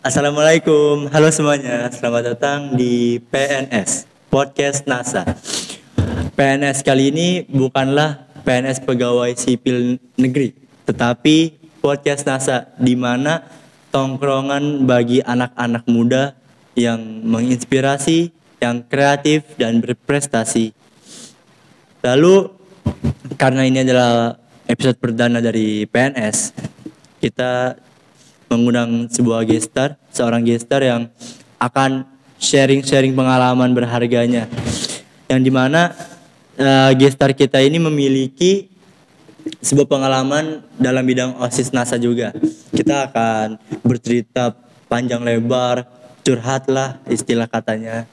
Assalamualaikum, halo semuanya. Selamat datang di PNS Podcast NASA. PNS kali ini bukanlah PNS Pegawai Sipil Negeri, tetapi Podcast NASA, di mana tongkrongan bagi anak-anak muda yang menginspirasi, yang kreatif dan berprestasi. Lalu karena ini adalah episode perdana dari PNS, kita mengundang seorang gestar yang akan sharing pengalaman berharganya, yang dimana gestar kita ini memiliki sebuah pengalaman dalam bidang OSIS NASA juga. Kita akan bercerita panjang lebar, curhat lah istilah katanya.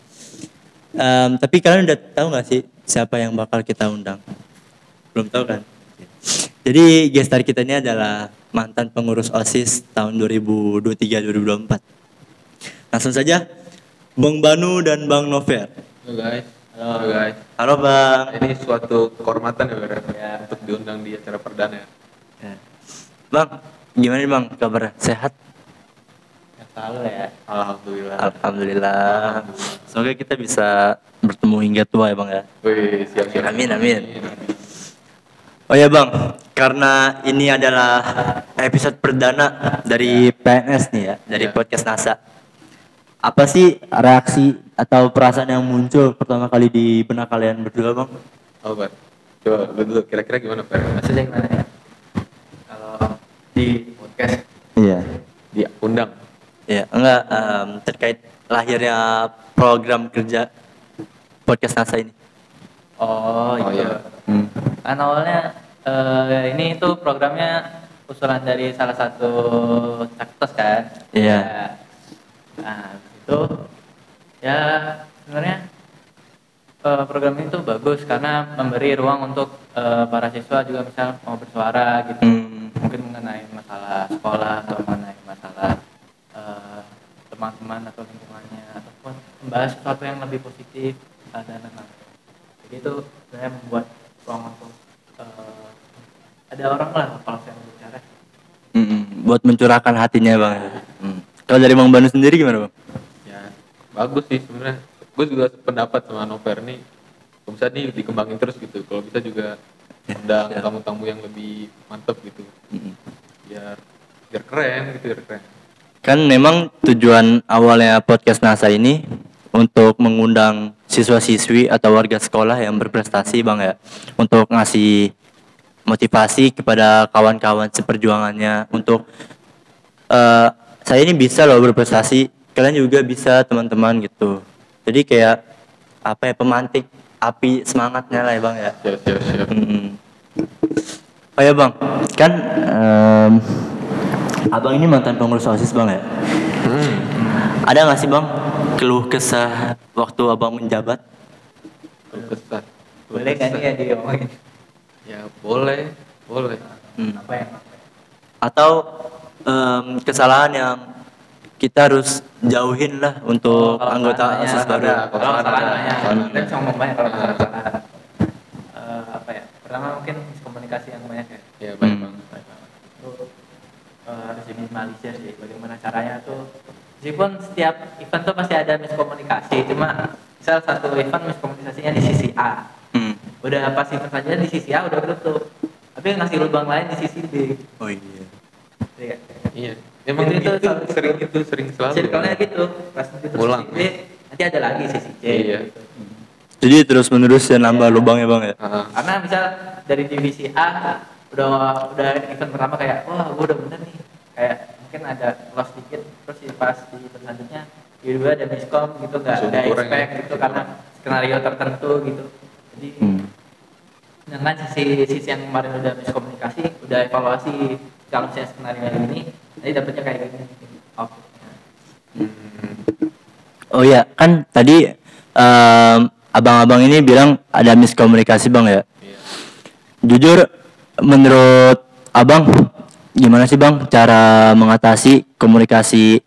Tapi kalian udah tahu nggak sih siapa yang bakal kita undang? Belum tahu kan? Jadi gestar kita ini adalah mantan pengurus OSIS tahun 2023-2024. Langsung saja, Bang Banu dan Bang Nover. Halo guys. Halo guys. Halo Bang. Ini suatu kehormatan ya untuk diundang di acara perdana ya. Bang, gimana nih Bang kabar? Sehat? Selalu ya. Alhamdulillah. Alhamdulillah. Semoga kita bisa bertemu hingga tua ya Bang ya. Wih, siap-siap. Amin. Oh ya Bang, karena ini adalah episode perdana dari PNS nih ya, dari Podcast NASA. Apa sih reaksi atau perasaan yang muncul pertama kali di benak kalian berdua Bang? Oh, Pak. Coba lu dulu, kira-kira gimana, Pak? Maksudnya gimana ya? Kalau di podcast Iya. Diundang. Ya, enggak terkait lahirnya program kerja Podcast NASA ini. oh itu. Iya. Kan awalnya ini tuh programnya usulan dari salah satu caktos kan. Iya. Nah, itu ya sebenarnya program ini tuh bagus karena memberi ruang untuk para siswa juga misal mau bersuara gitu. Mungkin mengenai masalah sekolah atau mengenai masalah teman-teman atau lingkungannya ataupun membahas sesuatu yang lebih positif dan lain-lain. Jadi itu saya membuat ruang untuk ada orang lah kalau saya berbicara. Buat mencurahkan hatinya Bang. Kalau dari Bang Banu sendiri gimana Bang? Ya, bagus sih sebenarnya. Gue juga sependapat sama Nover nih. Kalau bisa nih dikembangin terus gitu. Kalau bisa juga undang tamu-tamu yang lebih mantep gitu. Biar keren gitu, biar keren. Kan memang tujuan awalnya Podcast NASA ini untuk mengundang siswa-siswi atau warga sekolah yang berprestasi Bang ya, untuk ngasih motivasi kepada kawan-kawan seperjuangannya untuk saya ini bisa loh berprestasi, kalian juga bisa teman-teman gitu. Jadi kayak apa ya, pemantik api semangatnya lah ya Bang ya. Siap. Oh ya Bang, kan Abang ini mantan pengurus OSIS Bang ya. Ada nggak sih Bang keluh kesah waktu Abang menjabat? Kesah. Boleh kan ya diomongin? Ya, boleh. Apa ya? Atau kesalahan yang kita harus jauhin lah untuk anggota OSIS baru. Kalau kesalahan banyak. Kesalahan Kita bisa ngomong banyak kalau kesalahan. Apa ya? Pertama mungkin miskomunikasi yang banyak ya. Ya, baik Bang. Itu harus diminimalisir sih. Bagaimana caranya tuh? Meskipun setiap event tuh pasti ada miskomunikasi, cuma misal satu event miskomunikasinya di sisi A. Udah pas event saja di sisi A udah tutup. Tapi ngasih lubang lain di sisi B. Oh iya. Iya. Emang Itu sering selalu. Circle-nya gitu. Pas itu Ulang. sisi B, nanti ada lagi sisi C. Iya. Jadi terus menerus ya nambah lubangnya Bang ya. Karena misal dari divisi A udah event pertama kayak wah gue udah bener nih, kayak mungkin ada loss dikit, terus pas di event selanjutnya juga ada miskom gitu, nggak ada expect ya. gitu karena skenario tertentu gitu. Jadi dengan sisi yang kemarin udah miskomunikasi, udah evaluasi kalau misalnya skenario yang ini nanti dapetnya kayak gini outputnya. Oh ya, kan tadi abang-abang ini bilang ada miskomunikasi Bang ya. Iya. Jujur menurut Abang gimana sih Bang cara mengatasi komunikasi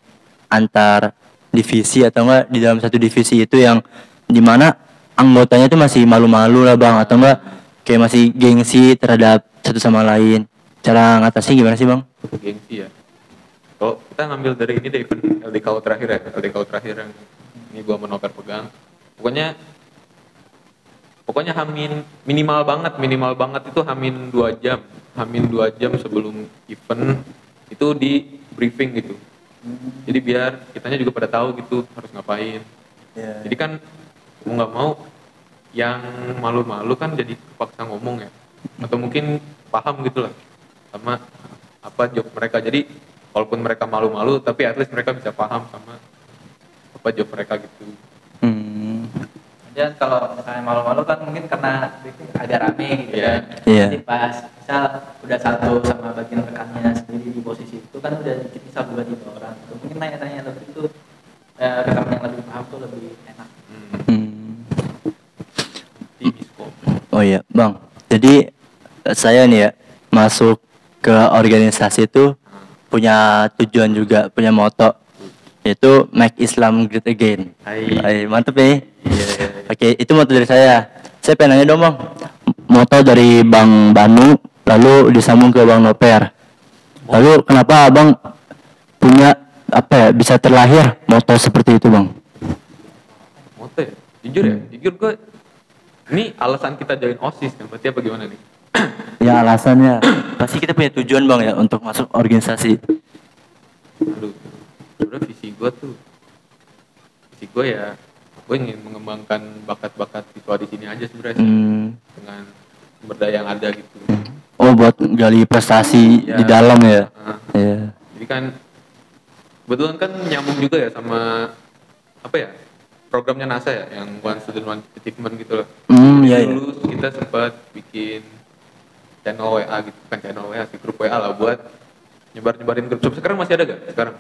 antar divisi atau enggak di dalam satu divisi itu yang dimana anggotanya itu masih malu-malu lah Bang, atau enggak kayak masih gengsi terhadap satu sama lain. Cara ngatasi gimana sih Bang? Gengsi ya. Kalau kita ngambil dari ini deh event LDKO terakhir ya, LDKO terakhir yang ini gua sama Noper pegang. Pokoknya minimal banget itu hamin 2 jam sebelum event itu di briefing gitu. Jadi biar kitanya juga pada tahu gitu harus ngapain. Yeah. Jadi kan mau nggak mau yang malu-malu kan jadi kepaksa ngomong ya, atau mungkin paham gitu lah sama apa job mereka. Jadi walaupun mereka malu-malu tapi at least mereka bisa paham sama apa job mereka gitu. Dan kalau misalnya malu-malu kan mungkin karena briefing agak rame gitu Iya. kan. Iya. Jadi pas misal udah satu sama bagian rekannya sendiri di posisi itu kan udah dikit misal 2-3 orang. Atau mungkin tanya-tanya lebih itu rekan yang lebih paham tuh lebih enak. Oh iya, Bang. Jadi saya nih ya masuk ke organisasi itu punya tujuan juga, punya moto, yaitu Make Islam Great Again. Hai, mantep nih. Oke, itu moto dari saya. Saya pengen nanya dong, Bang. Moto dari Bang Banu, lalu disambung ke Bang Noper. Lalu kenapa Abang punya bisa terlahir moto seperti itu, Bang? Moto ya? Jujur gue ini alasan kita join OSIS kan, berarti apa gimana nih? Ya alasannya pasti kita punya tujuan, Bang, ya untuk masuk organisasi. Aduh, sebenarnya visi gue ya, gue ingin mengembangkan bakat-bakat siswa di sini aja sebenarnya dengan sumber daya yang ada gitu. Oh, buat gali prestasi Ya, di dalam ya. Iya. Jadi kan kebetulan kan nyambung juga ya sama apa ya, programnya NASA ya, yang One Student One Achievement gitu loh. Iya, iya. Dulu kita sempat bikin channel WA gitu, kan channel WA sih, grup WA lah buat nyebarin grup. Sekarang masih ada gak sekarang?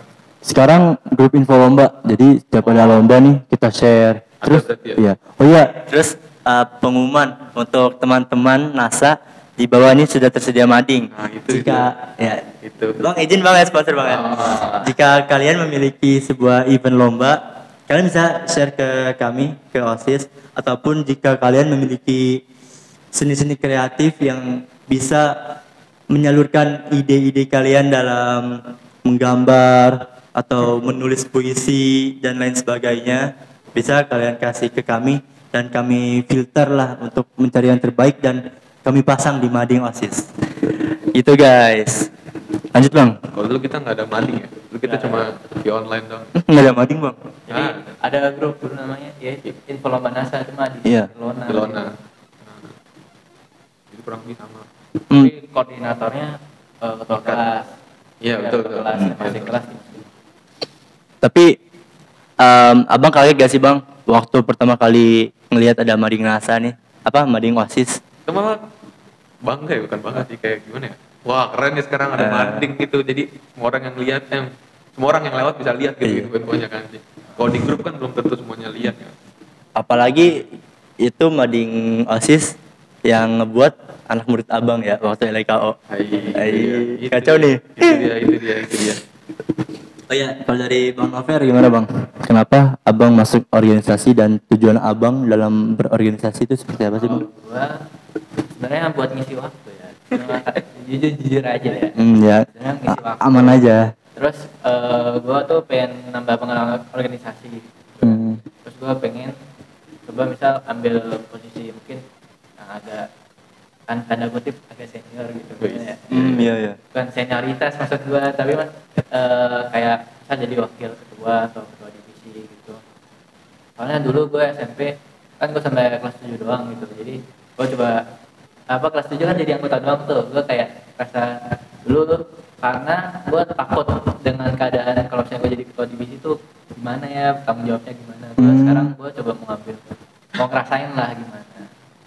Sekarang grup info lomba. Jadi setiap ada lomba nih kita share. Ada Terus berarti ya? iya. Oh iya, terus pengumuman untuk teman-teman NASA di bawah ini sudah tersedia mading. Nah, itu. Bang izin Bang ya, sponsor Bang ya. Jika kalian memiliki sebuah event lomba, kalian bisa share ke kami, ke OSIS, ataupun jika kalian memiliki seni-seni kreatif yang bisa menyalurkan ide-ide kalian dalam menggambar atau menulis puisi dan lain sebagainya, bisa kalian kasih ke kami dan kami filter lah untuk mencari yang terbaik dan kami pasang di mading OSIS. Itu guys. Lanjut Bang. Kalau dulu kita nggak ada mading ya, dulu kita cuma di online dong. Nggak ada mading Bang. Jadi ada grup dulu namanya ya info lomba NASA cuma di Iya. Ilona. Jadi kurang lebih sama. Tapi koordinatornya ketua kelas. Iya, betul. Kelas, masing kelas. Tapi abang kaget gak sih Bang waktu pertama kali ngelihat ada mading NASA nih, mading OSIS? Itu malah bangga ya, bukan bangga sih, kayak gimana ya? Wah keren nih sekarang ada mading gitu, jadi semua orang yang lihat, semua orang yang lewat bisa lihat gitu, banyak kan. Kalau di grup kan belum tentu semuanya lihat ya. Apalagi itu mading OSIS yang ngebuat anak murid abang ya waktu LKO. Kacau nih. Itu dia. Oh iya, kalau dari Bang Nover gimana Bang? Kenapa abang masuk organisasi dan tujuan abang dalam berorganisasi itu seperti apa sih Bang? Gua sebenarnya buat ngisi waktu ya. Jujur aja ya. Ya. Sebenarnya ngisi waktu. Aman aja. Terus gua tuh pengen nambah pengalaman organisasi. Terus gua pengen coba misal ambil posisi mungkin yang agak tanda kutip agak senior gitu ya. Iya. Bukan senioritas maksud gua, tapi mas kayak saya jadi wakil ketua atau ketua divisi gitu. Soalnya dulu gue SMP kan gue sampai kelas 7 doang gitu, jadi gue coba kelas 7 kan jadi anggota doang tuh. Gue kayak rasa dulu karena gue takut dengan keadaan kalau misalnya gue jadi ketua divisi tuh gimana ya, tanggung jawabnya gimana. Sekarang gue coba mau ngerasain lah gimana.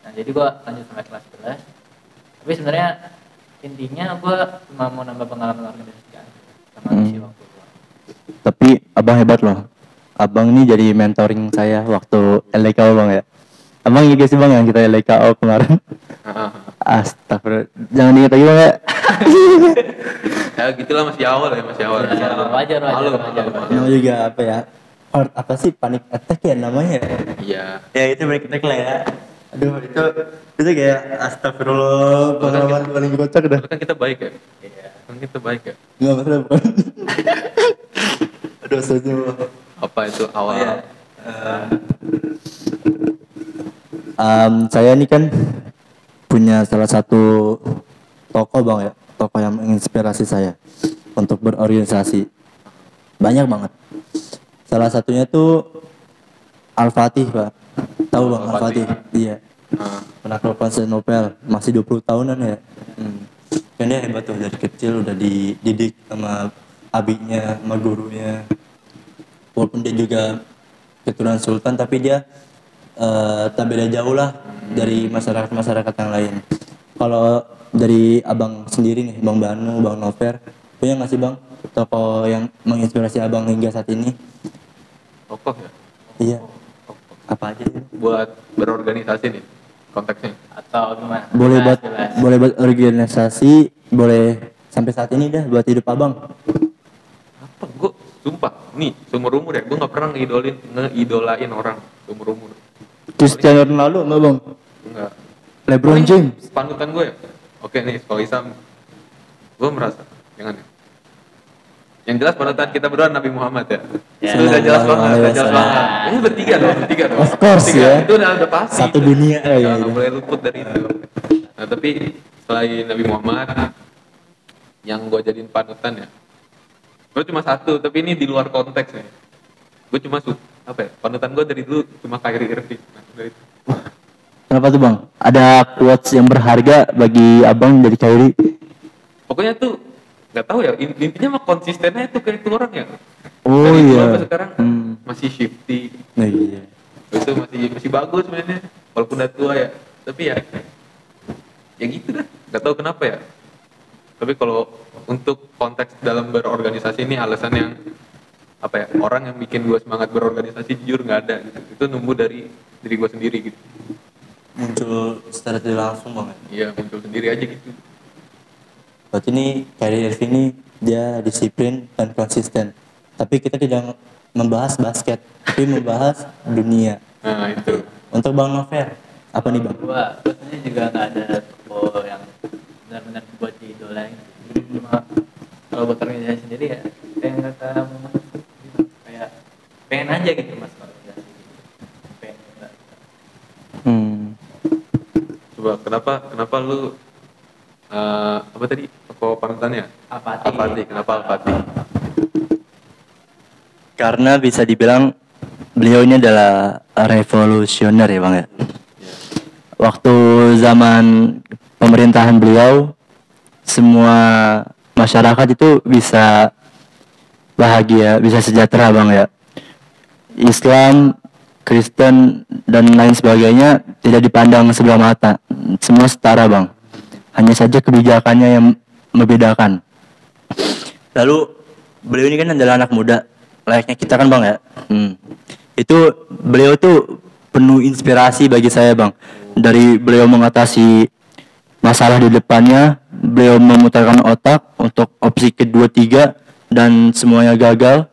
Nah jadi gue lanjut sampai kelas 11. Tapi sebenarnya intinya gue cuma mau nambah pengalaman organisasi aja sama ngisi waktu gue. Tapi abang hebat loh. Abang ini jadi mentoring saya waktu LKO Bang ya. Abang ingat sih Bang yang kita LKO kemarin? Astagfirullah. Jangan diingat lagi Bang ya. Ya gitulah, masih awal. Wajar. Yang juga apa sih panic attack ya namanya? Iya. Ya itu panic attack lah ya. Aduh itu kayak astagfirullah, pengalaman paling kocak dah. Kan kita baik ya? Iya. Kan kita baik ya? Enggak masalah bukan. Aduh, setuju. Apa itu awal? Iya. Saya ini kan punya salah satu tokoh bang ya, tokoh yang menginspirasi saya untuk berorganisasi. Banyak banget. Salah satunya tuh Al-Fatih pak. Tahu bang Al-Fatih? Iya. Penakluk Konstantinopel, masih 20 tahunan ya. Kan dia hebat tuh, dari kecil udah dididik sama abinya, sama gurunya. Walaupun dia juga keturunan sultan, tapi dia tak beda jauh lah dari masyarakat yang lain. Kalau dari abang sendiri nih, Bang Banu, Bang Nover, punya nggak sih bang tokoh yang menginspirasi abang hingga saat ini? Tokoh ya? Iya. Apa aja sih? Buat berorganisasi nih konteksnya. Atau gimana? Boleh buat Jelas. boleh buat organisasi, boleh sampai saat ini dah buat hidup abang. Apa? Gue sumpah nih seumur umur ya, gue nggak pernah ngeidolain orang seumur umur. Cristiano Ronaldo enggak bang? Enggak. LeBron Paling James? panutan gue ya. Oke nih, kalau Islam gue merasa jangan ya. Yang jelas panutan kita berdua Nabi Muhammad ya. Ya. Itu udah jelas banget, udah jelas Sallallahu banget. alaihi Ini bertiga dong. Of course, Bertiga. ya. Itu udah pasti. Satu dunia, ya, Nggak ya. boleh luput dari itu. Nah tapi selain Nabi Muhammad, yang gue jadiin panutan ya, gue cuma satu, tapi ini di luar konteks ya. Gue cuma panutan gue dari dulu cuma Kyrie Irving. Nah, dari itu. Kenapa tuh bang? Ada quotes yang berharga bagi abang dari Kyrie? Pokoknya tuh nggak tahu ya, intinya mah konsistennya itu kayak itu orang ya. Oh dari dulu iya. sampai sekarang masih shifty, Nah, iya. itu masih bagus mainnya, walaupun udah tua ya. Tapi ya gitu dah, nggak tahu kenapa ya. Tapi kalau untuk konteks dalam berorganisasi ini alasan yang apa ya, orang yang bikin gue semangat berorganisasi jujur nggak ada gitu. Itu numbuh dari diri gue sendiri gitu. Muncul secara tidak langsung bang. Iya, muncul sendiri aja gitu. Berarti ini Kyrie Irving ini dia disiplin dan konsisten. Tapi kita tidak membahas basket, tapi membahas dunia. Nah itu. Untuk Bang Nover, apa nih bang? Gua sendiri juga nggak ada tokoh yang benar-benar buat diidolain. Jadi cuma kalau buat organisasi sendiri ya pengen kata kayak pengen aja gitu mas organisasi. Pengen enggak. Coba kenapa lu apa tadi tokoh panutannya? Al-Fatih. Kenapa Al-Fatih? Karena bisa dibilang beliau ini adalah revolusioner ya bang ya. Waktu zaman pemerintahan beliau, semua masyarakat itu bisa bahagia, bisa sejahtera bang ya. Islam, Kristen dan lain sebagainya tidak dipandang sebelah mata, semua setara bang. Hanya saja kebijakannya yang membedakan. Lalu beliau ini kan adalah anak muda, layaknya kita kan bang ya. Itu beliau tuh penuh inspirasi bagi saya bang. Dari beliau mengatasi masalah di depannya, beliau memutarkan otak untuk opsi kedua tiga dan semuanya gagal.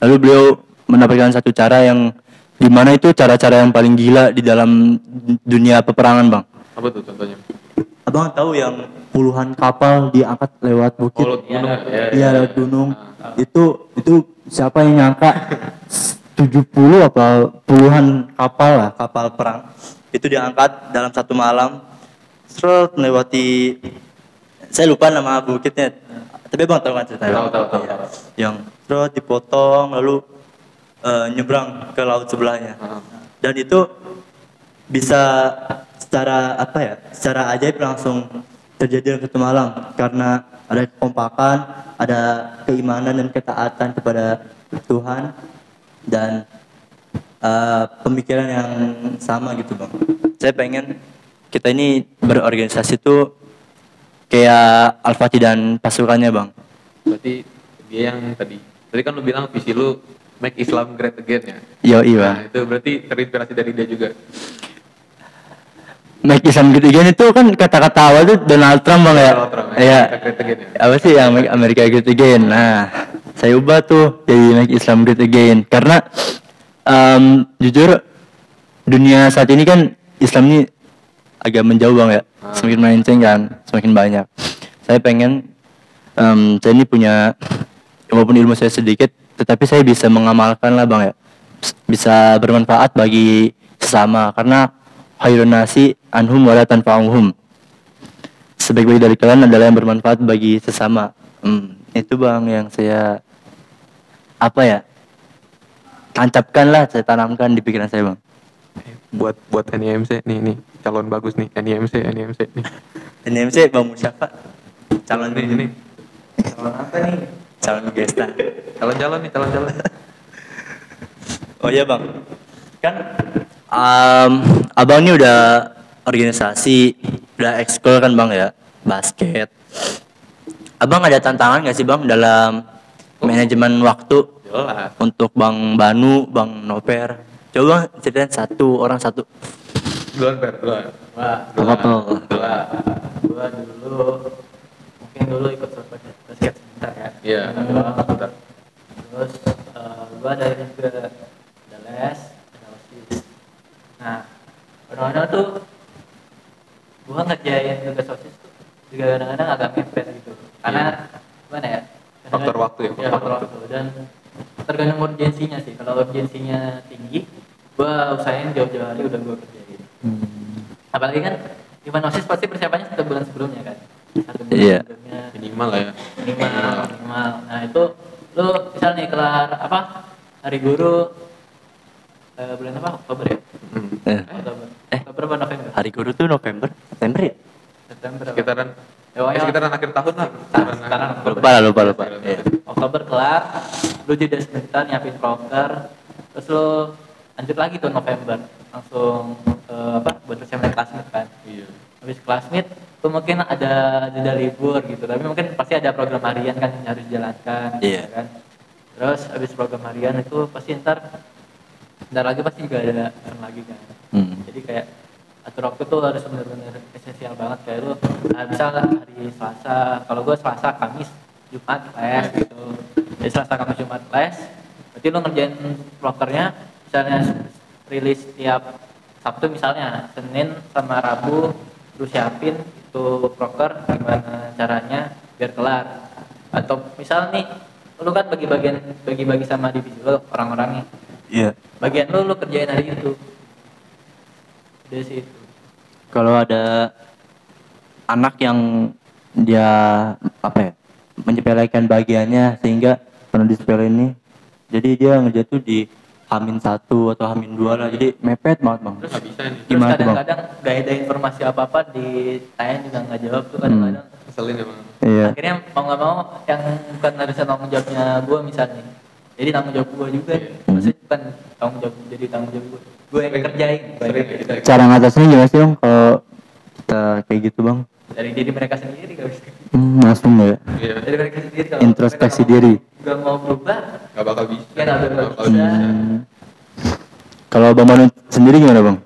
Lalu beliau mendapatkan satu cara yang dimana itu cara-cara yang paling gila di dalam dunia peperangan bang. Apa tuh contohnya? Abang tahu yang puluhan kapal diangkat lewat bukit? Oh, lewat gunung ya? Iya lewat gunung. Itu siapa yang nyangka 70 apa puluhan kapal lah, kapal perang itu diangkat dalam satu malam, terus melewati, saya lupa nama bukitnya, tapi abang tahu kan ceritanya? Tahu. Yang terus dipotong lalu nyebrang ke laut sebelahnya, dan itu bisa secara apa ya, secara ajaib langsung terjadi dalam satu malam karena ada kekompakan, ada keimanan dan ketaatan kepada Tuhan dan pemikiran yang sama gitu bang. Saya pengen kita ini berorganisasi tuh kayak Al-Fatih dan pasukannya bang. Berarti dia yang tadi kan lu bilang visi lu make Islam great again ya? Iya. Nah, itu berarti terinspirasi dari dia juga. Make Islam Great Again itu kan kata-kata awal tuh Donald Trump bang ya. Donald Trump, Iya. America Great Again ya? Apa sih yang Make America Great Again? Nah, saya ubah tuh jadi Make Islam Great Again karena jujur dunia saat ini kan Islam ini agak menjauh bang ya, semakin melenceng kan, semakin banyak. Saya pengen saya ini punya, walaupun ilmu saya sedikit, tetapi saya bisa mengamalkan lah bang ya, bisa bermanfaat bagi sesama, karena khairun nasi anhum wala tanfa'uhum, sebaik-baik dari kalian adalah yang bermanfaat bagi sesama. Itu bang yang saya apa ya, tancapkan lah, saya tanamkan di pikiran saya bang. Buat NIMC nih calon bagus nih, NIMC nih. NMC bang siapa? Calon Ini Calon apa nih? calon gesta. calon nih. Oh iya bang, kan abang ini udah organisasi, udah ekskul kan bang ya, basket. Abang ada tantangan nggak sih bang dalam manajemen waktu Jelas. untuk bang Banu, bang Noper? Coba ceritain orang satu. Duluan. Gua dulu ikut basket sebentar ya. Iya. Sebentar. Terus gua ada juga ada les, ada OSIS. Nah, kadang-kadang tuh gua ngerjain tugas OSIS tuh juga kadang-kadang agak mepet gitu. Karena gimana ya? Faktor waktu ya, Iya, faktor waktu, dan tergantung urgensinya sih. Kalau urgensinya tinggi, gua usahain jauh-jauh hari udah gua kerjain. Apalagi kan event OSIS pasti persiapannya 1 bulan sebelumnya kan. 1 bulan Iya. sebelumnya. Minimal lah ya. Minimal. Nah itu lu misal nih kelar apa hari guru bulan apa, Oktober ya? Oktober apa November? Hari Guru tuh November, September ya? September apa? Sekitaran Ya, sekitaran akhir tahun lah. sekarang Oktober. Lupa. Iya. Oktober kelar, lu jeda sebentar nyiapin proker, terus lu lanjut lagi tuh November langsung buat persiapan classmeet kan. Iya. Habis classmeet tuh mungkin ada jeda libur gitu, tapi mungkin pasti ada program harian kan yang harus dijalankan. Iya. Gitu kan. Terus habis program harian itu pasti ntar lagi pasti juga ada event lagi kan. Jadi kayak atur waktu tuh harus benar-benar esensial banget. Kayak lu misal hari Selasa, kalau gue Selasa, Kamis, Jumat les gitu. Jadi Selasa, Kamis, Jumat les, berarti lu ngerjain prokernya misalnya rilis tiap Sabtu misalnya, Senin sama Rabu lu siapin itu proker gimana caranya biar kelar. Atau misal nih lu kan bagi-bagi sama divisi lu orang-orangnya. Iya. Bagian lu kerjain hari itu. Udah sih itu. Kalau ada anak yang dia menyepelekan bagiannya sehingga pernah disepelein ini, jadi dia ngejatuh di H-1 atau H-2 lah, jadi mepet banget bang. Terus nggak bisa nih. Terus Gimana tuh, Bang? kadang-kadang gak ada informasi apa-apa ditanya juga nggak jawab tuh kadang-kadang. Ngeselin emang. Iya. Akhirnya mau nggak mau yang bukan harusnya tanggung jawabnya gue misalnya, jadi tanggung jawab gue juga. Maksudnya bukan tanggung jawab, jadi tanggung jawab gue yang kerjain. Cara ngatasinnya gimana sih bang kalau kita kayak gitu bang? Dari diri mereka sendiri gak bisa. Langsung ya. Iya. Dari mereka sendiri kalau Introspeksi mereka diri. gak mau berubah, Gak bakal bisa. ya nggak bakal Nggak bakal bisa. Kalau bang Manu sendiri gimana bang?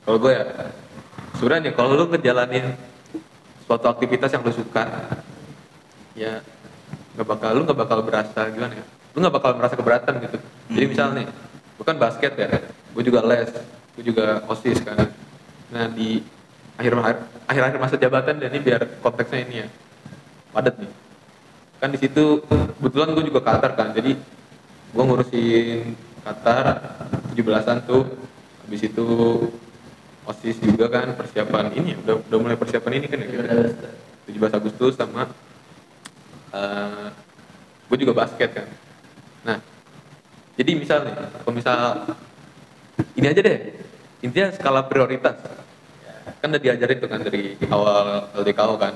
Kalau gue ya, sebenarnya kalau lu ngejalanin suatu aktivitas yang lu suka, ya lu nggak bakal berasa gimana ya? Lu nggak bakal merasa keberatan gitu. Jadi misal nih, bukan basket ya, gue juga les, gue juga OSIS kan. Nah di akhir masa jabatan, dan ini biar konteksnya ini ya padat nih. Kan di situ kebetulan gue juga Qatar kan, jadi gue ngurusin Qatar 17-an tuh. Habis itu OSIS juga kan, persiapan ini ya, udah mulai persiapan ini kan ya, 17 Agustus sama gue juga basket kan. Nah jadi misal nih, kalau misal ini aja deh, intinya skala prioritas kan udah diajarin tuh kan dari awal LDKO kan.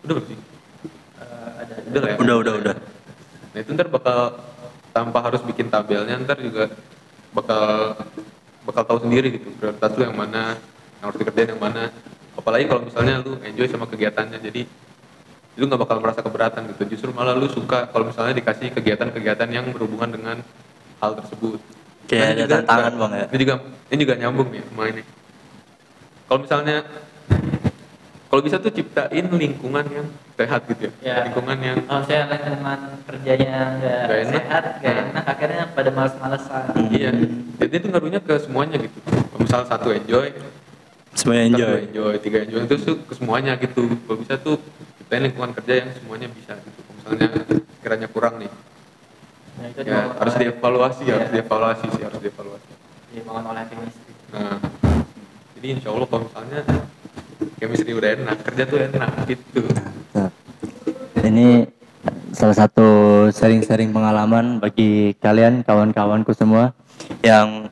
Udah belum sih? Udah lah ya? Udah. Nah itu ntar bakal, tanpa harus bikin tabelnya, ntar juga bakal tahu sendiri gitu prioritas lu yang mana, yang harus dikerjain yang mana. Apalagi kalau misalnya lu enjoy sama kegiatannya, jadi lu nggak bakal merasa keberatan gitu. Justru malah lu suka kalau misalnya dikasih kegiatan-kegiatan yang berhubungan dengan hal tersebut. Kayak Nah, ada juga tantangan bang ya. Ini juga nyambung nih sama ini. Kalau misalnya, kalau bisa tuh ciptain lingkungan yang sehat gitu ya. Ya. Lingkungan yang Kalau saya lingkungan kerjanya Nggak nggak enak. sehat, nggak enak, akhirnya pada males-malesan. iya. Jadi itu ngaruhnya ke semuanya gitu. Kalau misal satu enjoy, Semuanya ntar enjoy. dua enjoy, 3 enjoy, itu tuh ke semuanya gitu. Kalau bisa tuh ciptain lingkungan kerja yang semuanya bisa gitu. Kalau misalnya kiranya kurang nih, Ya, itu Ya, harus dievaluasi, Iya. harus dievaluasi sih, harus dievaluasi. dibangun oleh chemistry. Nah, jadi insya Allah kalau misalnya chemistry udah enak, kerja tuh enak gitu. Nah, ini salah satu sharing-sharing pengalaman bagi kalian kawan-kawanku semua yang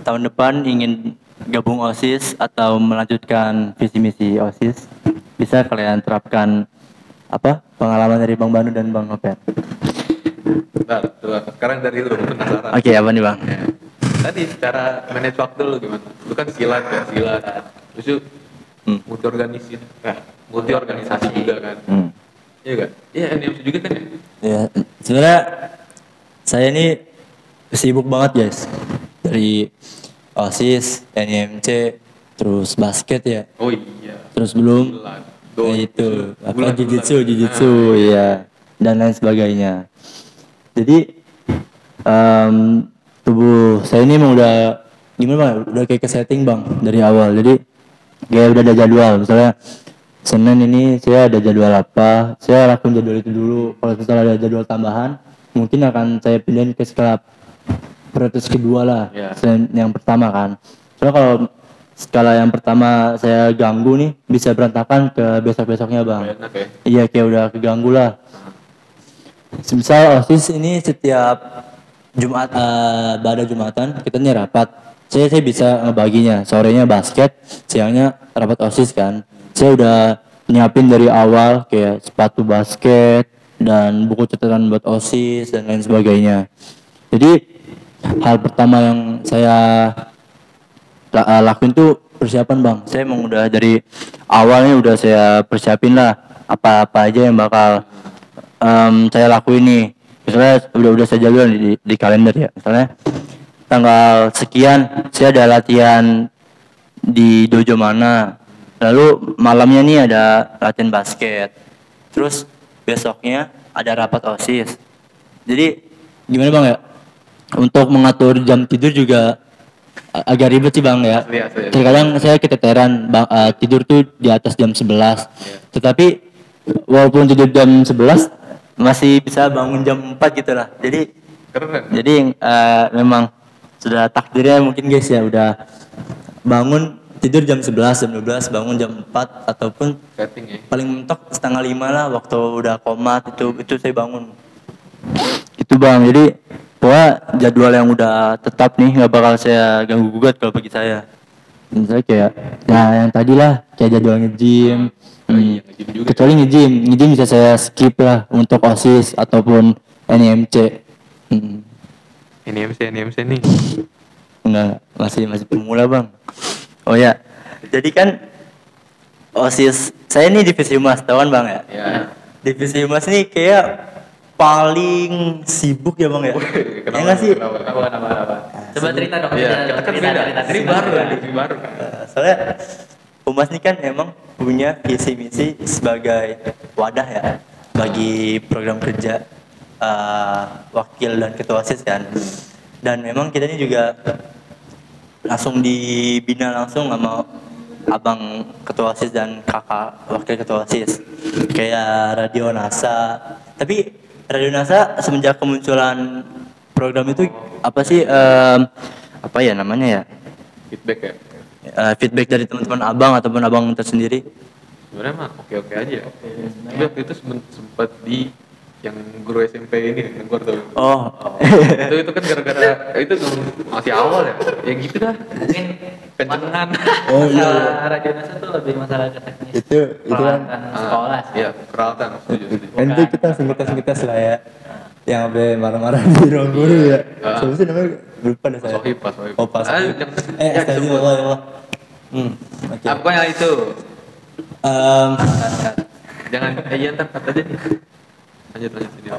tahun depan ingin gabung OSIS atau melanjutkan visi misi OSIS, bisa kalian terapkan apa pengalaman dari Bang Banu dan Bang Noper. Bentar, sekarang dari lu penasaran. Oke, apa nih Bang? Ya. Tadi secara manage waktu lu gimana? Lu kan silat ya, silat. Terus lu multi organisasi juga kan? Iya gak? Iya, NMC juga kan ya? Ya, sebenarnya saya ini sibuk banget guys, dari OSIS, NIMC, terus basket ya, Oh iya. terus belum Bulan. ya itu apa Bulan. jujitsu ya dan lain sebagainya. Jadi tubuh saya ini emang udah gimana Bang? Udah kayak ke setting Bang dari awal. Jadi kayak udah ada jadwal. Misalnya Senin ini saya ada jadwal apa, saya lakuin jadwal itu dulu. Kalau misalnya ada jadwal tambahan, mungkin akan saya pindahin ke skala prioritas kedua lah. Iya. Selain yang pertama kan. Soalnya kalau skala yang pertama saya ganggu nih, bisa berantakan ke besok-besoknya Bang. Enak ya? Iya kayak udah keganggu lah. Misal OSIS ini setiap Jumat, pada Jumatan kita nih rapat. Saya bisa ngebaginya, sorenya basket, siangnya rapat OSIS kan. Saya udah nyiapin dari awal kayak sepatu basket dan buku catatan buat OSIS dan lain sebagainya. Jadi hal pertama yang saya lakuin tuh persiapan Bang. Saya emang udah dari awalnya udah saya persiapin lah apa-apa aja yang bakal saya lakuin nih. Misalnya udah saya jadwal di kalender ya. Misalnya tanggal sekian saya ada latihan di dojo mana. Lalu malamnya nih ada latihan basket. Terus besoknya ada rapat OSIS. Jadi gimana Bang ya? Untuk mengatur jam tidur juga agak ribet sih Bang ya. Asli. Terkadang saya keteteran tidur tuh di atas jam 11. Tetapi walaupun tidur jam 11 masih bisa bangun jam 4 gitu lah. Jadi Keren. jadi memang sudah takdirnya mungkin guys ya, udah bangun tidur jam 11, jam 12, bangun jam 4 ataupun Setting ya? paling mentok setengah 5 lah waktu udah komat itu saya bangun. Itu Bang, jadi pokoknya jadwal yang udah tetap nih nggak bakal saya ganggu gugat kalau bagi saya. Misalnya kayak ya yang tadi lah kayak jadwal nge-gym. nge-gym juga. Kecuali nge-gym bisa saya skip lah untuk OSIS ataupun NIMC. NMC nih. Enggak, masih pemula Bang. Oh ya, jadi kan OSIS saya ini divisi Humas, tahu kan Bang ya? Ya. Divisi Humas nih kayak paling sibuk ya Bang ya? Ya nggak sih? Kenapa? Coba cerita dong. Iya, kita kan beda. Ini baru. Soalnya Humas ini kan emang punya visi misi sebagai wadah ya bagi program kerja wakil dan ketua OSIS kan. Dan memang kita ini juga langsung dibina langsung sama abang ketua OSIS dan kakak wakil ketua OSIS. Kayak Radio NASA. Tapi Radio NASA semenjak kemunculan program itu apa sih apa ya namanya ya? Feedback ya? Feedback dari teman-teman abang ataupun abang tersendiri. Sebenarnya mah oke ya. Tapi waktu itu sempat di yang guru SMP ini yang gua tahu. Oh. itu kan gara-gara itu masih awal ya. Ya gitu dah. Mungkin Kencengan. Oh iya. masalah Radio NASA tuh lebih masalah ke teknis. Itu kan peralatan sekolah sih. Iya, peralatan setuju. nanti kita ngetes lah ya. Yang sampai marah-marah di ruang guru ya. Siapa sih namanya? Lupa deh saya. Sohib. Oh, Pak Sohib. Ya, Astagfirullah ya Allah. Oke. Apa yang itu? Em, Jangan iya ntar kata aja nih. Lanjut sendiri.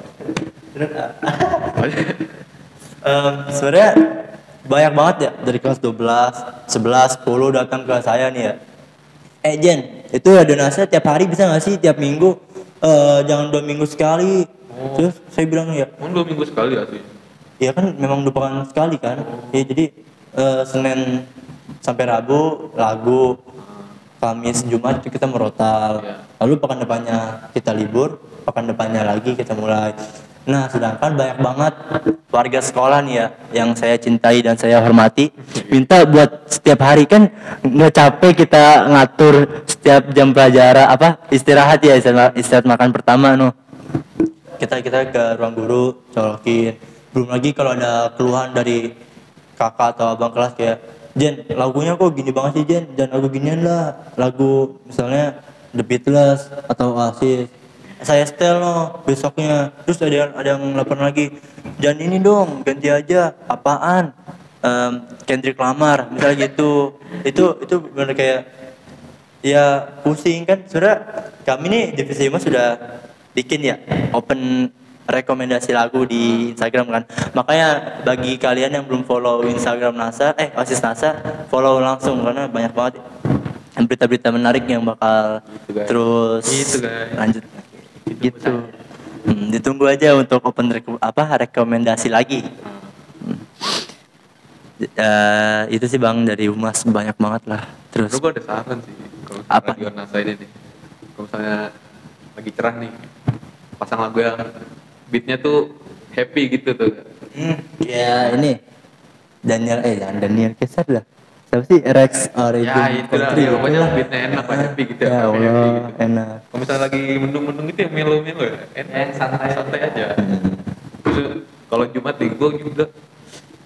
Sebenarnya banyak banget ya dari kelas 12, 11, 10 datang ke saya nih ya. Jen, itu Radio NASA tiap hari bisa nggak sih tiap minggu? Jangan 2 minggu sekali. Terus saya bilang ya, 2 minggu sekali asli. ya kan memang lupakan sekali kan. Ya jadi Senin sampai Rabu lagu, Kamis Jumat itu kita merotal. Lalu pekan depannya kita libur, pekan depannya lagi kita mulai. Nah, sedangkan banyak banget warga sekolah nih ya yang saya cintai dan saya hormati minta buat setiap hari kan nggak capek kita ngatur setiap jam pelajaran istirahat ya istirahat makan pertama no. Kita ke ruang guru colokin. Belum lagi kalau ada keluhan dari kakak atau abang kelas kayak Jen, lagunya kok gini banget sih Jen, jangan lagu ginian lah, lagu misalnya The Beatles atau Oasis. Saya setel no besoknya. Terus ada yang nelfon lagi, jangan ini dong, ganti aja. Apaan? Kendrick Lamar, misalnya gitu. Itu benar kayak ya pusing kan. Sudah kami nih divisi 5 sudah bikin ya open rekomendasi lagu di Instagram kan. Makanya bagi kalian yang belum follow Instagram NASA, Oasis NASA, follow langsung karena banyak banget berita-berita menarik yang bakal Gitu, guys. terus Gitu, guys. lanjut gitu. Ditunggu aja untuk open rekomendasi lagi. Itu sih Bang dari Humas banyak banget lah. Terus Gue ada saran sih kalau Apa? radio NASA ini nih. Kalau misalnya lagi cerah nih, pasang lagu yang beatnya tuh happy gitu tuh. ya ini jangan Daniel Kesar lah. Siapa sih Rex Origin Ya itu lah, Country ya, pokoknya itulah. beatnya enak lah, happy gitu Ya happy Allah, gitu. enak. Kalau misalnya lagi mendung-mendung itu yang melo-melo ya, enak, Yang santai. santai aja. Terus kalau Jumat nih gue juga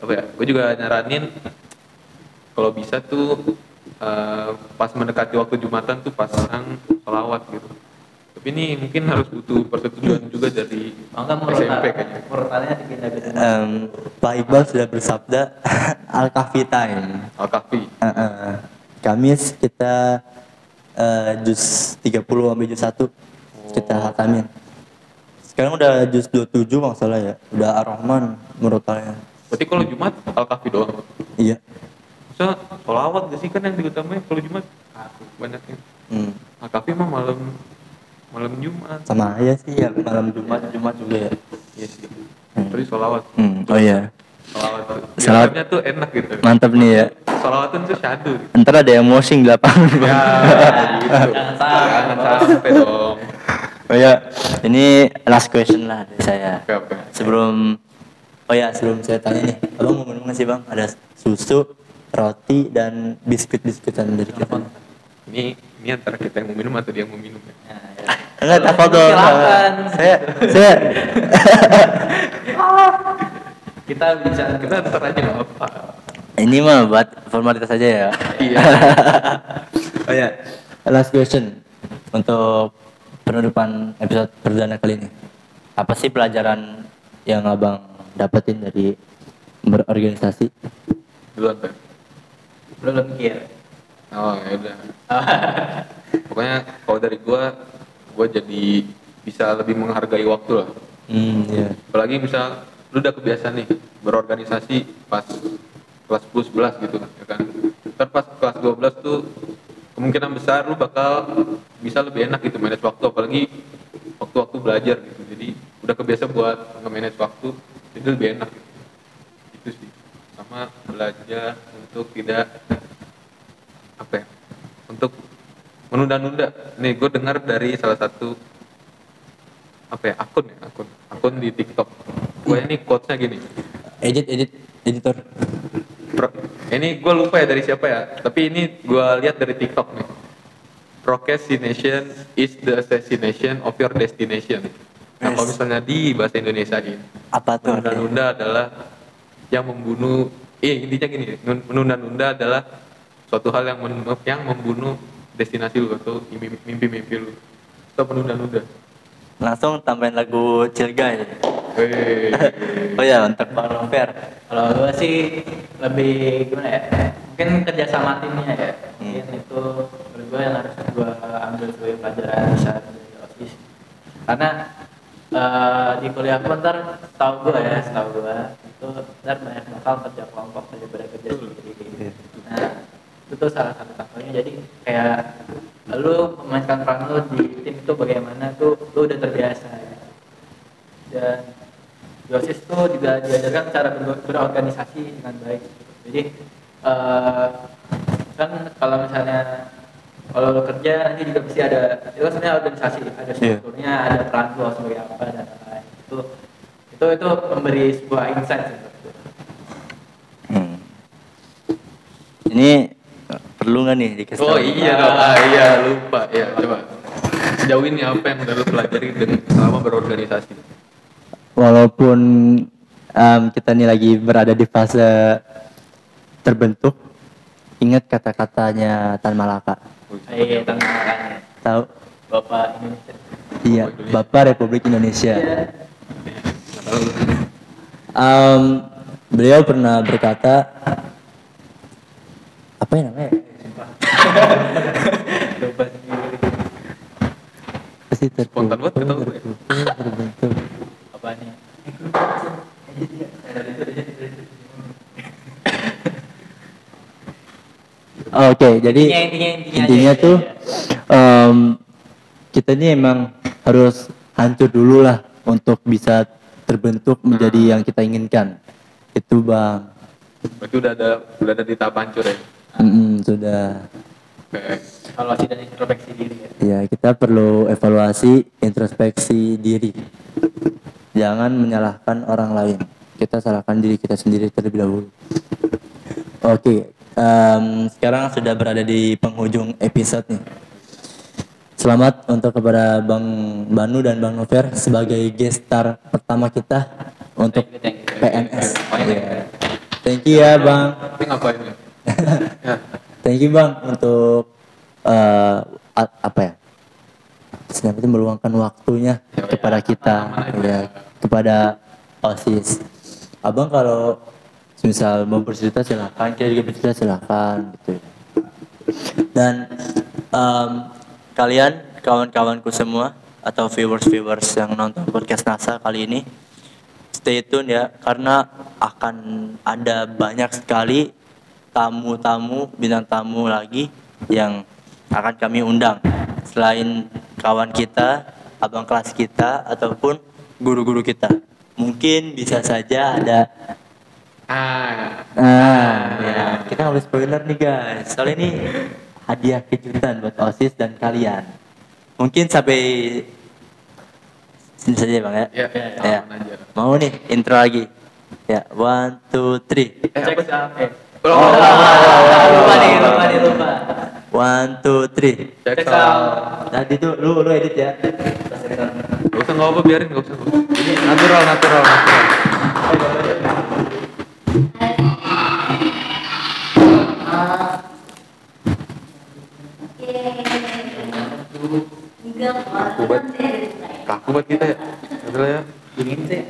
gue juga nyaranin kalau bisa tuh pas mendekati waktu Jumatan tuh pasang sholawat gitu. Tapi ini mungkin harus butuh persetujuan juga dari Maka SMP kayaknya. murutannya dipindah-pindah. Pak Iqbal sudah bersabda Al-Kahfi time. Al-Kahfi. Kamis kita juz 30 sampai juz 1 kita hatamin. Sekarang udah juz 27 kalau nggak salah ya. Udah Ar-Rahman murutannya. Berarti kalau Jumat Al-Kahfi doang. Iya. Masa sholawat gak sih kan yang diutamain kalau Jumat? Banyaknya. Al-Kahfi mah malam Jumat. Sama aja sih ya malam Jumat juga ya. Iya sih. Tapi sholawat. Oh iya. Sholawat tuh. Sholawat. Dialognya tuh enak gitu. Mantap nih ya. Sholawat tuh syahdu gitu. Ntar ada yang moshing di lapangan. Ya gitu. Jangan sampai dong. Oh ya, ini last question lah dari saya. Oke. Sebelum saya tanya nih, abang mau minum nggak sih bang? Ada susu, roti, dan biskuit-biskuitan dari kita. Ini antara kita yang mau minum atau dia yang mau minum ya? Enggak, tafadhol. Silakan. Saya Kita bicara Kita ntar aja nggak apa. ini mah buat formalitas aja ya. Iya. Oh ya, last question untuk penutupan episode perdana kali ini. Apa sih pelajaran yang abang dapetin dari berorganisasi? Duluan Pak. belum mikir. Oh ya udah. Pokoknya kalau dari gua jadi bisa lebih menghargai waktu lah. Iya. Apalagi misal lu udah kebiasaan nih berorganisasi pas kelas 10 11 gitu ya kan. Ntar pas kelas 12 tuh kemungkinan besar lu bakal bisa lebih enak gitu manage waktu, apalagi waktu-waktu belajar gitu. Jadi udah kebiasa buat nge-manage waktu, jadi lebih enak gitu. Itu sih. Sama belajar untuk tidak untuk menunda-nunda. Nih gue dengar dari salah satu akun di TikTok. Gue ini quotes-nya gini. Editor. Ini gue lupa ya dari siapa ya, tapi ini gue lihat dari TikTok nih. Procrastination is the assassination of your destination. Nah, kalau misalnya di bahasa Indonesia ini, Apa tuh? menunda-nunda adalah yang membunuh. Intinya gini, menunda-nunda adalah suatu hal yang membunuh destinasi lu atau mimpi-mimpi lu. Itu menunda-nunda. Langsung tambahin lagu Chill Guy. Hei. Oh ya, untuk Bang Nover. Kalau gue sih lebih gimana ya? Mungkin kerjasama timnya ya. Mungkin itu menurut gue yang harus gue ambil sebagai pelajaran besar dari OSIS. Karena di kuliah pun ntar setahu gue itu ntar banyak bakal kerja kelompok daripada kerja sendiri. Nah itu salah satu faktornya. Jadi kayak lu memainkan peran lu di tim itu bagaimana tuh lu udah terbiasa ya. Dan di OSIS itu juga diajarkan cara berorganisasi dengan baik. Jadi kan kalau misalnya kalau lo kerja nanti juga pasti ada, itu sebenarnya organisasi, ada strukturnya, ada peran lo sebagai apa dan lain-lain. Itu itu memberi sebuah insight sih. Ini perlu nggak nih dikasih Oh tahu? iya dong, iya lupa ya, coba sejauh ini apa yang udah lu pelajari selama berorganisasi? Walaupun kita nih lagi berada di fase terbentuk, ingat kata-katanya Tan Malaka. Iya, tentang makanya. Tahu? Bapak Indonesia. Iya, Bapak Republik Indonesia. Beliau pernah berkata, apa ya namanya? Lupa sendiri. Pasti Spontan banget ketemu gue. terbentuk. Apanya? Oke, jadi intinya aja, tuh ya. kita ini emang harus hancur dulu lah untuk bisa terbentuk menjadi yang kita inginkan. Itu Bang. Berarti udah ada di tahap hancur ya. Sudah. Oke. Evaluasi dan introspeksi diri ya. Ya, kita perlu evaluasi, introspeksi diri. Jangan menyalahkan orang lain. Kita salahkan diri kita sendiri terlebih dahulu. Oke, sekarang sudah berada di penghujung episode nih. Selamat untuk kepada Bang Banu dan Bang Nover sebagai guest star pertama kita untuk Thank you. PNS. Banyak. Iya. Thank you ya Bang. Tapi ngapain ya? Ya. Thank you Bang untuk apa ya? Senang itu meluangkan waktunya kepada kita, ya, kepada OSIS. Abang kalau misal mau bercerita silakan, kita juga bercerita silakan gitu. Dan kalian kawan-kawanku semua atau viewers yang nonton podcast NASA kali ini, stay tune ya, karena akan ada banyak sekali tamu-tamu, bintang tamu lagi yang akan kami undang. Selain kawan kita, abang kelas kita, ataupun guru-guru kita. Mungkin bisa saja ada ya, kita nggak boleh spoiler nih guys. Soalnya ini hadiah kejutan buat OSIS dan kalian. Mungkin sampai sini saja bang ya. Ya, aman aja. Mau nih intro lagi. Ya, 1, 2, 3. Cek sampai. Lupa. Lupa. 1, 2, 3. Cek Cek sound. Tadi tuh lu edit ya. Gak usah nggak apa biarin nggak usah. Ini natural. Kaku buat kita ya. Udah ya. Dingin sih.